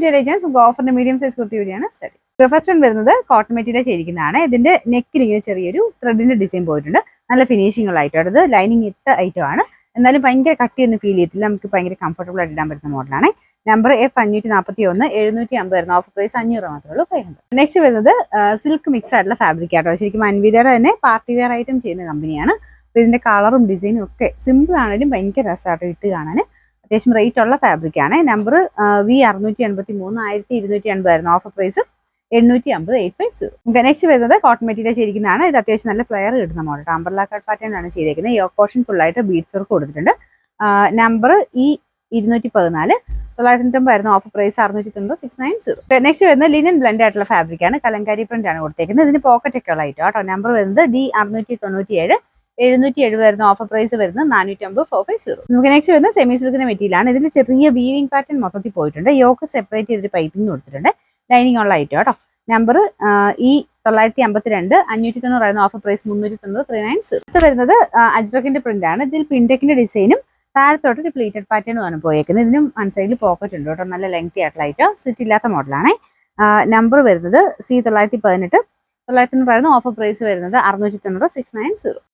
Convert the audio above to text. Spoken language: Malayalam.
ഓഫറിന്റെ മീഡിയം സൈസ് കുർത്തി കൂടിയാണ് സ്റ്റഡി. ഫസ്റ്റ് വൺ വരുന്നത് കോട്ടൺ മെറ്റീരിയൽ ചെയ്തിരിക്കുന്നതാണ്. ഇതിന്റെ നെക്കിൽ ഇങ്ങനെ ചെറിയൊരു ത്രെഡിന്റെ ഡിസൈൻ പോയിട്ടുണ്ട്. നല്ല ഫിനിഷിംഗ് ഉള്ള ഐറ്റം. അത് ലൈനിങ് ഇട്ട ഐറ്റം ആണ്. എന്നാലും ഭയങ്കര കട്ടിയൊന്നും ഫീൽ ചെയ്യത്തില്ല. നമുക്ക് ഭയങ്കര കംഫർട്ടബിൾ ആയിട്ട് ഇടാൻ പറ്റുന്ന മോഡലാണ്. നമ്പർ F541 750 വരുന്ന ഓഫർ പ്രൈസ് 500 മാത്രമേ ഉള്ളൂ. 500. നെക്സ്റ്റ് വരുന്നത് സിൽക്ക് മിക്സ് ആയിട്ടുള്ള ഫാബ്രിക് ആട്ടോ. ശരിക്കും അൻവിതയുടെ തന്നെ പാർട്ടി വെയർ ഐറ്റം ചെയ്യുന്ന കമ്പനിയാണ്. അപ്പോൾ ഇതിന്റെ കളറും ഡിസൈനും ഒക്കെ സിമ്പിൾ ആണെങ്കിലും ഭയങ്കര രസമാട്ടോ ഇട്ട് കാണാൻ. അത്യാവശ്യം റേറ്റ് ഉള്ള ഫാബ്രിക് ആണ്. നമ്പർ V683 1280 ആയിരുന്നു ഓഫർ പ്രൈസ് 850 850. നെക്സ്റ്റ് വരുന്നത് കോട്ടൺ മെറ്റീരിയൽ ചെയ്തിരിക്കുന്നതാണ്. ഇത് അത്യാവശ്യം നല്ല ഫ്ലെയർ കിട്ടുന്ന മോഡൽ. അംബ്രല്ല കട്ട് പാറ്റേൺ ആണ് ചെയ്തിരിക്കുന്നത്. യോക്ക് പോർഷൻ ഫുൾ ആയിട്ട് ബീഡ്സ് വർക്ക് കൊടുത്തിട്ടുണ്ട്. നമ്പർ E214 990 ആയിരുന്നു ഓഫർ പ്രൈസ് 690 690. നെക്സ്റ്റ് വരുന്നത് ലിനൻ ബ്ലെൻഡ് ആയിട്ടുള്ള ഫാബ്രിക് ആണ്. കലങ്കാരി പ്രിന്റ് ആണ് കൊടുത്തേക്കുന്നത്. ഇതിന് പോക്കറ്റ് ഒക്കെ ഉള്ള ഐറ്റം കേട്ടോ. നമ്പർ വരുന്നത് D697 770 വരുന്ന ഓഫർ പ്രൈസ് വരുന്നത് 450 450. നമുക്ക് നെക്സ്റ്റ് വരുന്നത് സെമി സിൽക്കിന്റെ മെറ്റീരിയൽ ആണ്. ഇതിൽ ചെറിയ വീവിംഗ് പാറ്റേൺ മൊത്തത്തിൽ പോയിട്ടുണ്ട്. യോക്ക് സെപ്പറേറ്റ് ചെയ്തിട്ട് പൈപ്പിംഗ് കൊടുത്തിട്ടുണ്ട്. ലൈനിങ് ഉള്ള ഐറ്റം കേട്ടോ. നമ്പർ E952 590 ആയിരുന്നു ഓഫർ പ്രൈസ് 390 390. അടുത്ത് വരുന്നത് അജ്രക്കിന്റെ പ്രിന്റ് ആണ്. ഇതിൽ പിൻടെക്കിന്റെ ഡിസൈനും താഴത്തോട്ട് ഒരു പ്ലീറ്റഡ് പാറ്റേണും ആണ് പോയേക്കുന്നത്. ഇതിനും വൺ സൈഡിൽ പോക്കറ്റ് ഉണ്ട് കേട്ടോ. നല്ല ലെങ്തി ആയിട്ടുള്ള ഐറ്റം. സ്ലിറ്റ് ഇല്ലാത്ത മോഡലാണ്. നമ്പർ വരുന്നത് C918 990 ആയിരുന്നു ഓഫർ പ്രൈസ് വരുന്നത് 690 690.